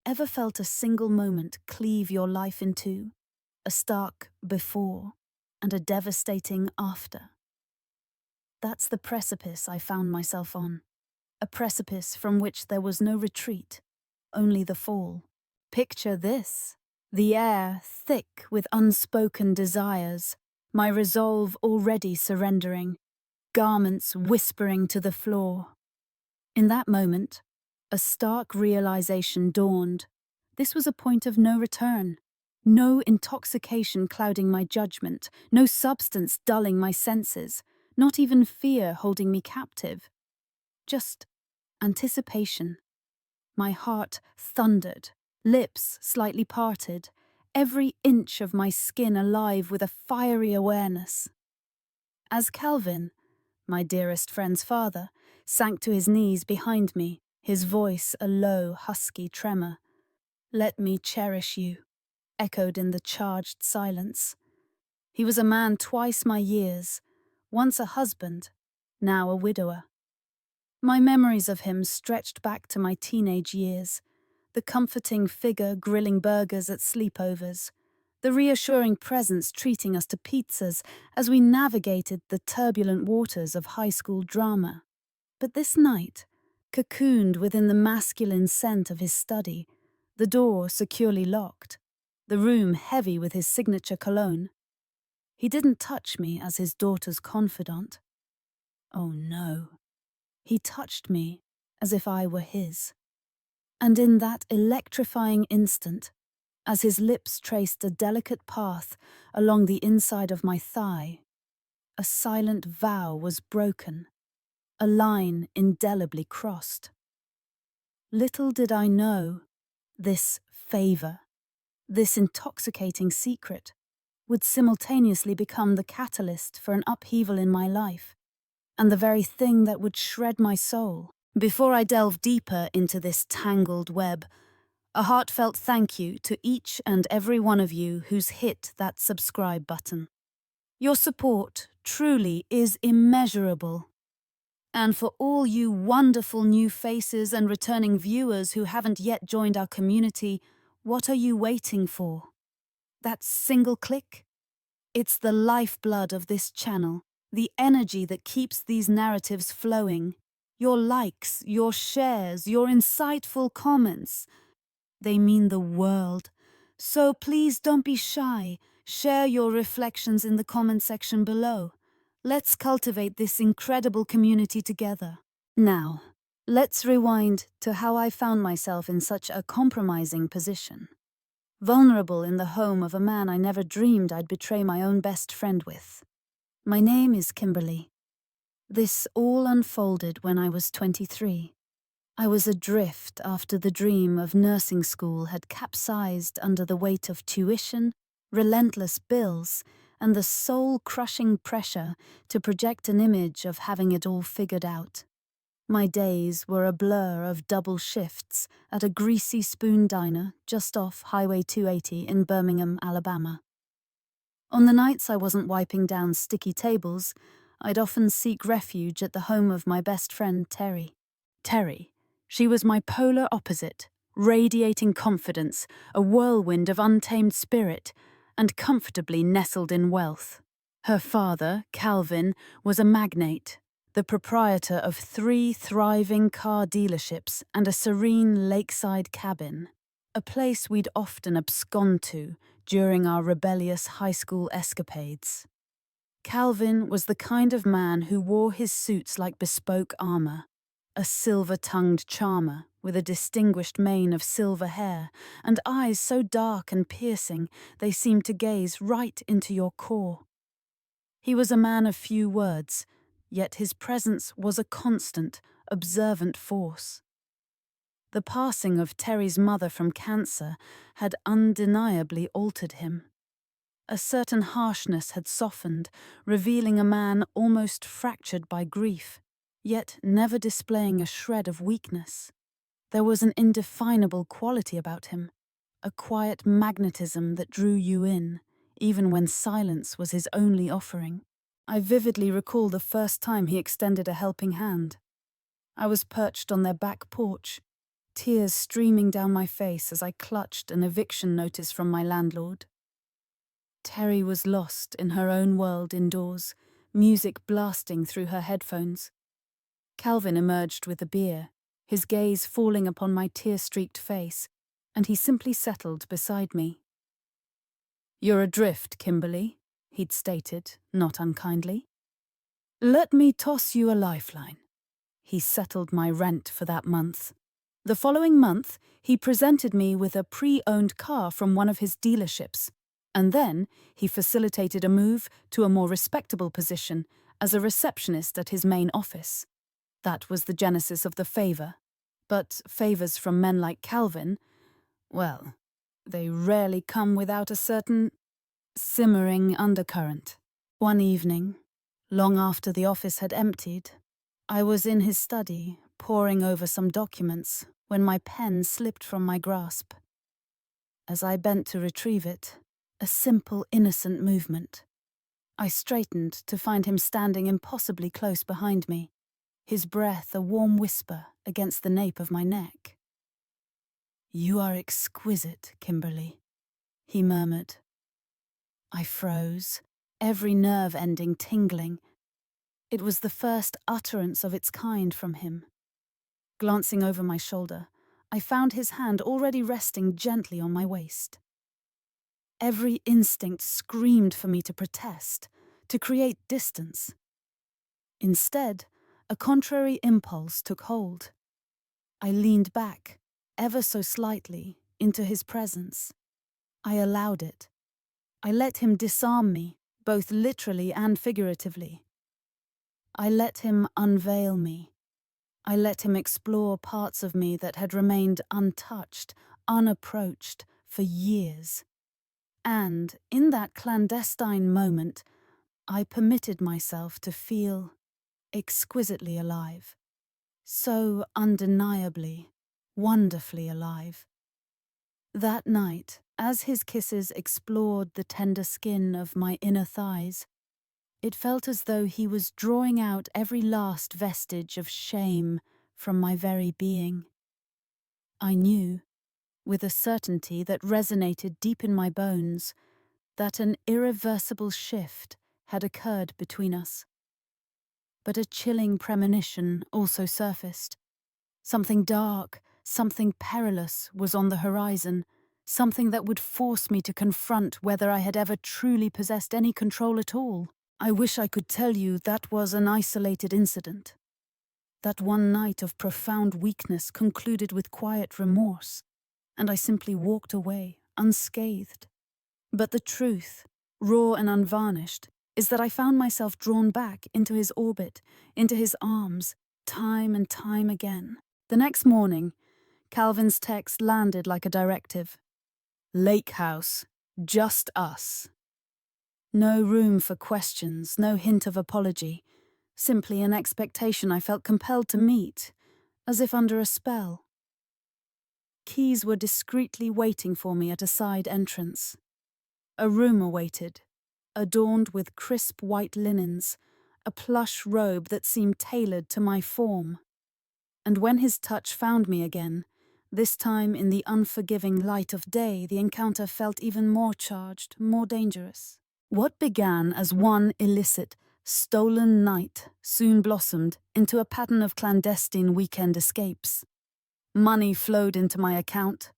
Ever felt a single moment cleave your life in two? A stark before and a devastating after? That's the precipice I found myself on. A precipice from which there was no retreat, only the fall. Picture this: the air thick with unspoken desires, my resolve already surrendering, garments whispering to the floor. In that moment, a stark realization dawned. This was a point of no return. No intoxication clouding my judgment, no substance dulling my senses, not even fear holding me captive. Just anticipation. My heart thundered, lips slightly parted, every inch of my skin alive with a fiery awareness. As Calvin, my dearest friend's father, sank to his knees behind me, his voice a low, husky tremor, "Let me cherish you," echoed in the charged silence. He was a man twice my years, once a husband, now a widower. My memories of him stretched back to my teenage years, the comforting figure grilling burgers at sleepovers, the reassuring presence treating us to pizzas as we navigated the turbulent waters of high school drama. But this night, cocooned within the masculine scent of his study, the door securely locked, the room heavy with his signature cologne, he didn't touch me as his daughter's confidant. Oh no. He touched me as if I were his. And in that electrifying instant, as his lips traced a delicate path along the inside of my thigh, a silent vow was broken, a line indelibly crossed. Little did I know, this favor, this intoxicating secret, would simultaneously become the catalyst for an upheaval in my life, and the very thing that would shred my soul. Before I delve deeper into this tangled web, a heartfelt thank you to each and every one of you who's hit that subscribe button. Your support truly is immeasurable. And for all you wonderful new faces and returning viewers who haven't yet joined our community, what are you waiting for? That single click? It's the lifeblood of this channel, the energy that keeps these narratives flowing. Your likes, your shares, your insightful comments, they mean the world. So please don't be shy. Share your reflections in the comment section below. Let's cultivate this incredible community together. Now, let's rewind to how I found myself in such a compromising position. Vulnerable in the home of a man I never dreamed I'd betray my own best friend with. My name is Kimberly. This all unfolded when I was 23. I was adrift after the dream of nursing school had capsized under the weight of tuition, relentless bills, and the soul-crushing pressure to project an image of having it all figured out. My days were a blur of double shifts at a greasy spoon diner just off Highway 280 in Birmingham, Alabama. On the nights I wasn't wiping down sticky tables, I'd often seek refuge at the home of my best friend, Terry. Terry, she was my polar opposite, radiating confidence, a whirlwind of untamed spirit, and comfortably nestled in wealth. Her father, Calvin, was a magnate, the proprietor of 3 thriving car dealerships and a serene lakeside cabin, a place we'd often abscond to during our rebellious high school escapades. Calvin was the kind of man who wore his suits like bespoke armor, a silver-tongued charmer with a distinguished mane of silver hair and eyes so dark and piercing they seemed to gaze right into your core. He was a man of few words, yet his presence was a constant, observant force. The passing of Terry's mother from cancer had undeniably altered him. A certain harshness had softened, revealing a man almost fractured by grief, yet never displaying a shred of weakness. There was an indefinable quality about him, a quiet magnetism that drew you in, even when silence was his only offering. I vividly recall the first time he extended a helping hand. I was perched on their back porch, tears streaming down my face as I clutched an eviction notice from my landlord. Terry was lost in her own world indoors, music blasting through her headphones. Calvin emerged with a beer, his gaze falling upon my tear-streaked face, and he simply settled beside me. "You're adrift, Kimberly," he'd stated, not unkindly. "Let me toss you a lifeline." He settled my rent for that month. The following month, he presented me with a pre-owned car from one of his dealerships, and then he facilitated a move to a more respectable position as a receptionist at his main office. That was the genesis of the favor. But favors from men like Calvin, well, they rarely come without a certain simmering undercurrent. One evening, long after the office had emptied, I was in his study, poring over some documents, when my pen slipped from my grasp. As I bent to retrieve it, a simple, innocent movement, I straightened to find him standing impossibly close behind me, his breath a warm whisper against the nape of my neck. "You are exquisite, Kimberly," he murmured. I froze, every nerve ending tingling. It was the first utterance of its kind from him. Glancing over my shoulder, I found his hand already resting gently on my waist. Every instinct screamed for me to protest, to create distance. Instead, a contrary impulse took hold. I leaned back, ever so slightly, into his presence. I allowed it. I let him disarm me, both literally and figuratively. I let him unveil me. I let him explore parts of me that had remained untouched, unapproached for years. And, in that clandestine moment, I permitted myself to feel exquisitely alive. So undeniably, wonderfully alive. That night, as his kisses explored the tender skin of my inner thighs, it felt as though he was drawing out every last vestige of shame from my very being. I knew, with a certainty that resonated deep in my bones, that an irreversible shift had occurred between us. But a chilling premonition also surfaced. Something dark, something perilous was on the horizon, something that would force me to confront whether I had ever truly possessed any control at all. I wish I could tell you that was an isolated incident. That one night of profound weakness concluded with quiet remorse, and I simply walked away, unscathed. But the truth, raw and unvarnished, is that I found myself drawn back into his orbit, into his arms, time and time again. The next morning, Calvin's text landed like a directive. "Lake House, just us." No room for questions, no hint of apology, simply an expectation I felt compelled to meet, as if under a spell. Keys were discreetly waiting for me at a side entrance. A room awaited, adorned with crisp white linens, a plush robe that seemed tailored to my form. And when his touch found me again, this time in the unforgiving light of day, the encounter felt even more charged, more dangerous. What began as one illicit, stolen night soon blossomed into a pattern of clandestine weekend escapes. Money flowed into my account.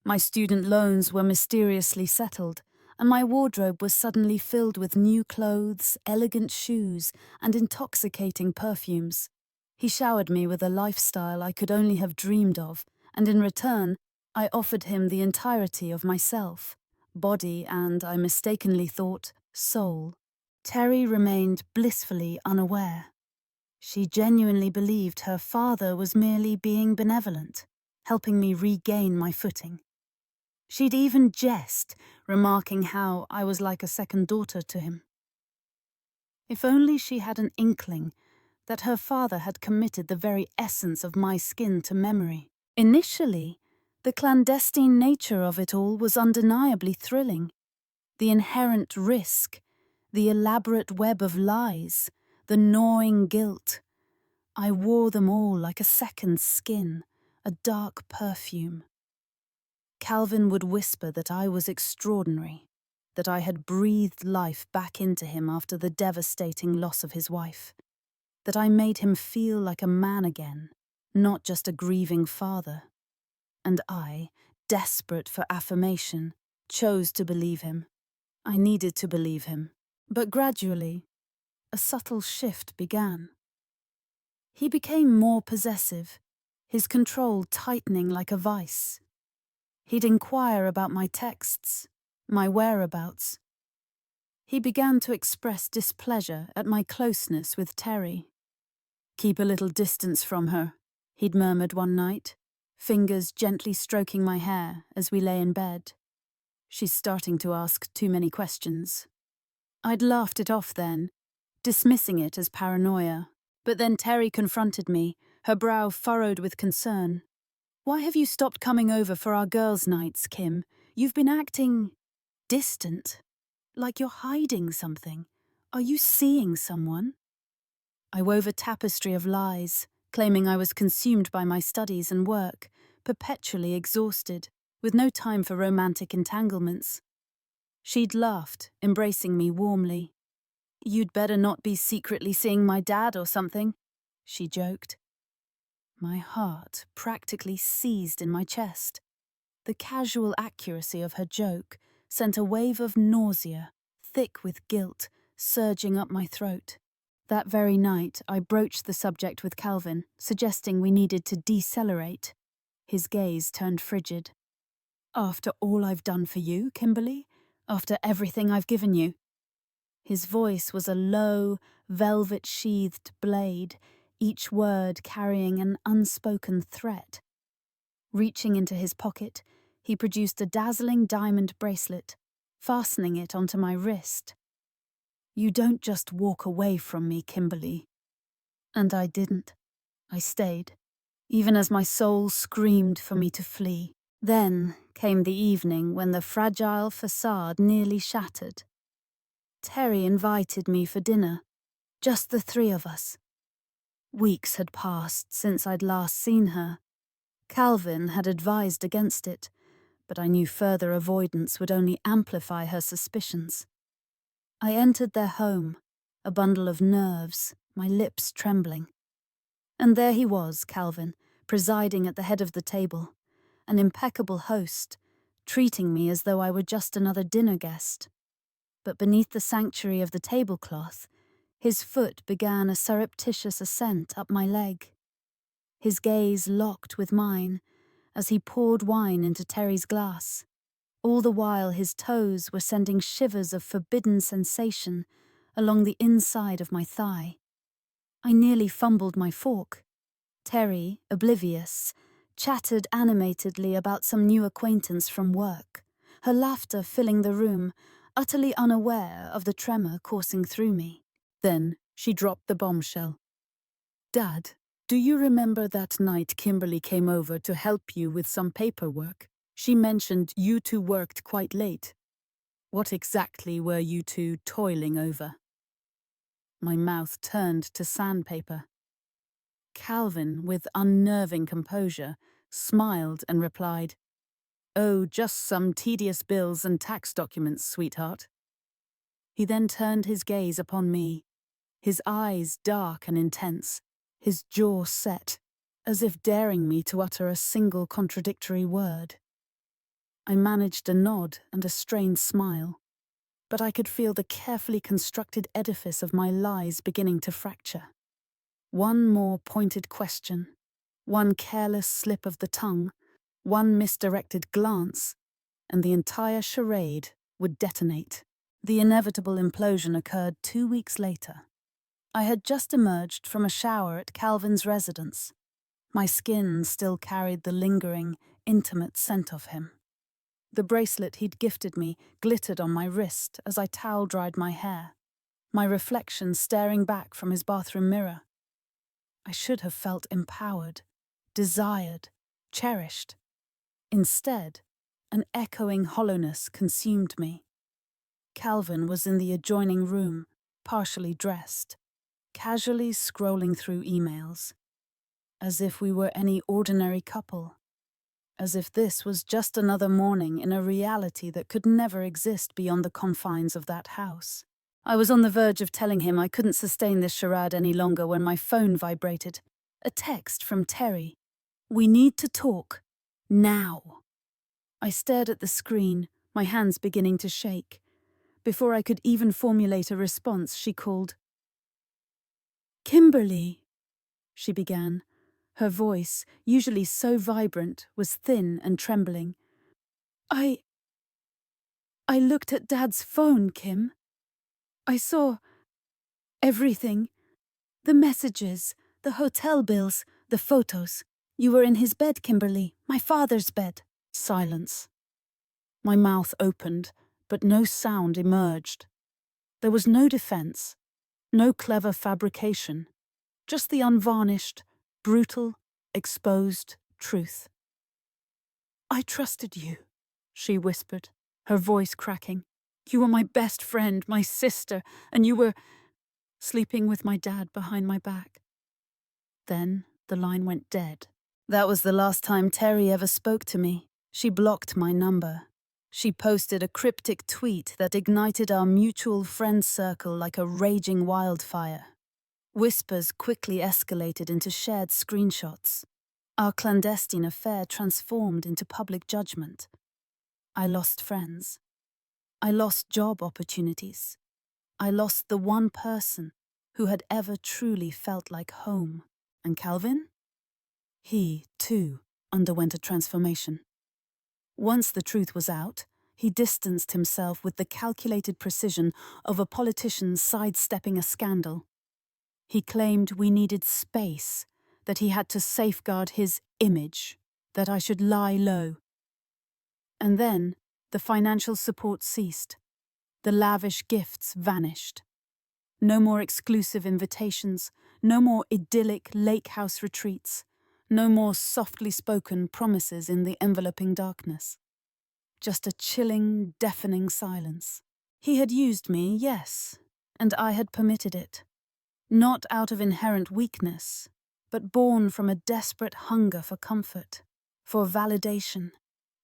My student loans were mysteriously settled, and my wardrobe was suddenly filled with new clothes, elegant shoes, and intoxicating perfumes. He showered me with a lifestyle I could only have dreamed of, and in return, I offered him the entirety of myself, body and, I mistakenly thought, soul. Terry remained blissfully unaware. She genuinely believed her father was merely being benevolent, helping me regain my footing. She'd even jest, remarking how I was like a second daughter to him. If only she had an inkling that her father had committed the very essence of my skin to memory. Initially, the clandestine nature of it all was undeniably thrilling. The inherent risk, the elaborate web of lies, the gnawing guilt. I wore them all like a second skin, a dark perfume. Calvin would whisper that I was extraordinary, that I had breathed life back into him after the devastating loss of his wife, that I made him feel like a man again, not just a grieving father. And I, desperate for affirmation, chose to believe him. I needed to believe him. But gradually, a subtle shift began. He became more possessive, his control tightening like a vice. He'd inquire about my texts, my whereabouts. He began to express displeasure at my closeness with Terry. "Keep a little distance from her," he'd murmured one night, fingers gently stroking my hair as we lay in bed. "She's starting to ask too many questions." I'd laughed it off then, dismissing it as paranoia. But then Terry confronted me, her brow furrowed with concern. "Why have you stopped coming over for our girls' nights, Kim? You've been acting distant, like you're hiding something. Are you seeing someone?" I wove a tapestry of lies, claiming I was consumed by my studies and work, perpetually exhausted, with no time for romantic entanglements. She'd laughed, embracing me warmly. "You'd better not be secretly seeing my dad or something," she joked. My heart practically seized in my chest. The casual accuracy of her joke sent a wave of nausea, thick with guilt, surging up my throat. That very night, I broached the subject with Calvin, suggesting we needed to decelerate. His gaze turned frigid. "After all I've done for you, Kimberly? After everything I've given you?" His voice was a low, velvet-sheathed blade, each word carrying an unspoken threat. Reaching into his pocket, he produced a dazzling diamond bracelet, fastening it onto my wrist. "You don't just walk away from me, Kimberly." And I didn't. I stayed, even as my soul screamed for me to flee. Then came the evening when the fragile facade nearly shattered. Terry invited me for dinner, just the three of us. Weeks had passed since I'd last seen her. Calvin had advised against it, but I knew further avoidance would only amplify her suspicions. I entered their home, a bundle of nerves, my lips trembling. And there he was, Calvin, presiding at the head of the table, an impeccable host, treating me as though I were just another dinner guest. But beneath the sanctuary of the tablecloth, his foot began a surreptitious ascent up my leg. His gaze locked with mine as he poured wine into Terry's glass. All the while his toes were sending shivers of forbidden sensation along the inside of my thigh. I nearly fumbled my fork. Terry, oblivious, chattered animatedly about some new acquaintance from work, her laughter filling the room, utterly unaware of the tremor coursing through me. Then she dropped the bombshell. "Dad, do you remember that night Kimberly came over to help you with some paperwork? She mentioned you two worked quite late. What exactly were you two toiling over?" My mouth turned to sandpaper. Calvin, with unnerving composure, smiled and replied, "Oh, just some tedious bills and tax documents, sweetheart." He then turned his gaze upon me, his eyes dark and intense, his jaw set, as if daring me to utter a single contradictory word. I managed a nod and a strained smile, but I could feel the carefully constructed edifice of my lies beginning to fracture. One more pointed question, one careless slip of the tongue, one misdirected glance, and the entire charade would detonate. The inevitable implosion occurred 2 weeks later. I had just emerged from a shower at Calvin's residence. My skin still carried the lingering, intimate scent of him. The bracelet he'd gifted me glittered on my wrist as I towel-dried my hair, my reflection staring back from his bathroom mirror. I should have felt empowered, desired, cherished. Instead, an echoing hollowness consumed me. Calvin was in the adjoining room, partially dressed, casually scrolling through emails. as if we were any ordinary couple, as if this was just another morning in a reality that could never exist beyond the confines of that house. I was on the verge of telling him I couldn't sustain this charade any longer when my phone vibrated. A text from Terry. "We need to talk. Now." I stared at the screen, my hands beginning to shake. Before I could even formulate a response, she called. "Kimberly," she began. Her voice, usually so vibrant, was thin and trembling. I looked at Dad's phone, Kim. I saw everything. The messages, the hotel bills, the photos. You were in his bed, Kimberly, my father's bed." Silence. My mouth opened, but no sound emerged. There was no defense, no clever fabrication, just the unvarnished, brutal, exposed truth. "I trusted you," she whispered, her voice cracking. "You were my best friend, my sister, and you were sleeping with my dad behind my back." Then the line went dead. That was the last time Terry ever spoke to me. She blocked my number. She posted a cryptic tweet that ignited our mutual friend circle like a raging wildfire. Whispers quickly escalated into shared screenshots. Our clandestine affair transformed into public judgment. I lost friends. I lost job opportunities. I lost the one person who had ever truly felt like home. And Calvin? He, too, underwent a transformation. Once the truth was out, he distanced himself with the calculated precision of a politician sidestepping a scandal. He claimed we needed space, that he had to safeguard his image, that I should lie low. And then the financial support ceased. The lavish gifts vanished. No more exclusive invitations, no more idyllic lake house retreats, no more softly spoken promises in the enveloping darkness. Just a chilling, deafening silence. He had used me, yes, and I had permitted it. Not out of inherent weakness, but born from a desperate hunger for comfort, for validation,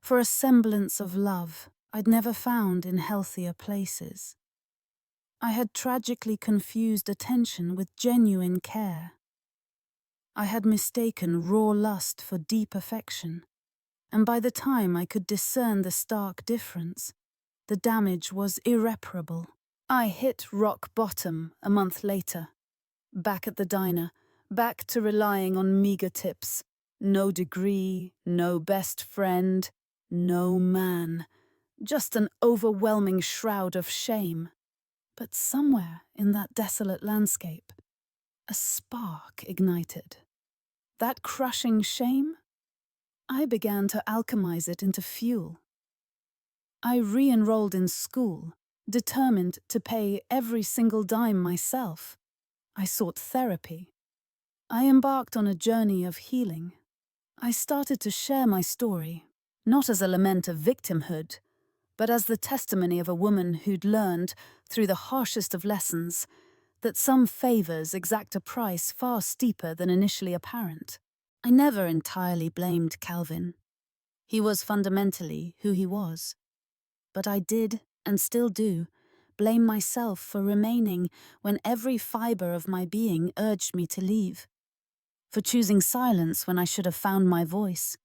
for a semblance of love I'd never found in healthier places. I had tragically confused attention with genuine care. I had mistaken raw lust for deep affection, and by the time I could discern the stark difference, the damage was irreparable. I hit rock bottom a month later, back at the diner, back to relying on meager tips. No degree, no best friend, no man. Just an overwhelming shroud of shame. But somewhere in that desolate landscape, a spark ignited. That crushing shame? I began to alchemize it into fuel. I re-enrolled in school, determined to pay every single dime myself. I sought therapy. I embarked on a journey of healing. I started to share my story, not as a lament of victimhood, but as the testimony of a woman who'd learned, through the harshest of lessons, that some favors exact a price far steeper than initially apparent. I never entirely blamed Calvin. He was fundamentally who he was. But I did, and still do, blame myself for remaining when every fiber of my being urged me to leave. For choosing silence when I should have found my voice.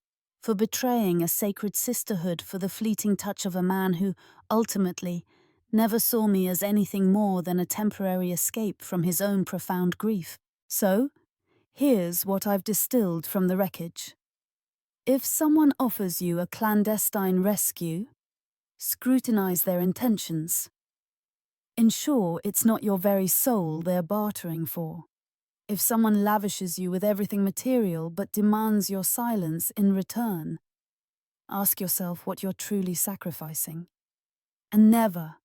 For betraying a sacred sisterhood for the fleeting touch of a man who, ultimately, never saw me as anything more than a temporary escape from his own profound grief. So, here's what I've distilled from the wreckage. If someone offers you a clandestine rescue, scrutinize their intentions. Ensure it's not your very soul they're bartering for. If someone lavishes you with everything material but demands your silence in return, ask yourself what you're truly sacrificing. And never,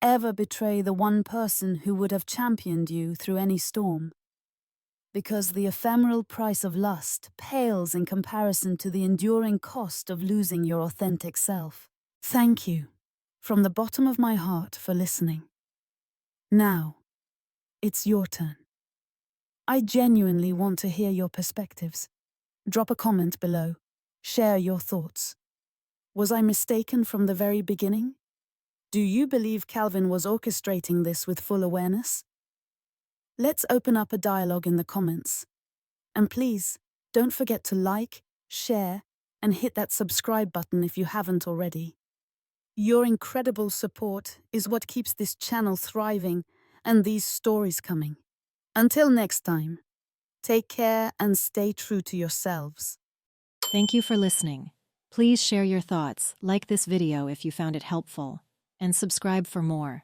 ever betray the one person who would have championed you through any storm. Because the ephemeral price of lust pales in comparison to the enduring cost of losing your authentic self. Thank you, from the bottom of my heart, for listening. Now, it's your turn. I genuinely want to hear your perspectives. Drop a comment below. Share your thoughts. Was I mistaken from the very beginning? Do you believe Calvin was orchestrating this with full awareness? Let's open up a dialogue in the comments. And please, don't forget to like, share, and hit that subscribe button if you haven't already. Your incredible support is what keeps this channel thriving and these stories coming. Until next time, take care and stay true to yourselves. Thank you for listening. Please share your thoughts, like this video if you found it helpful, and subscribe for more.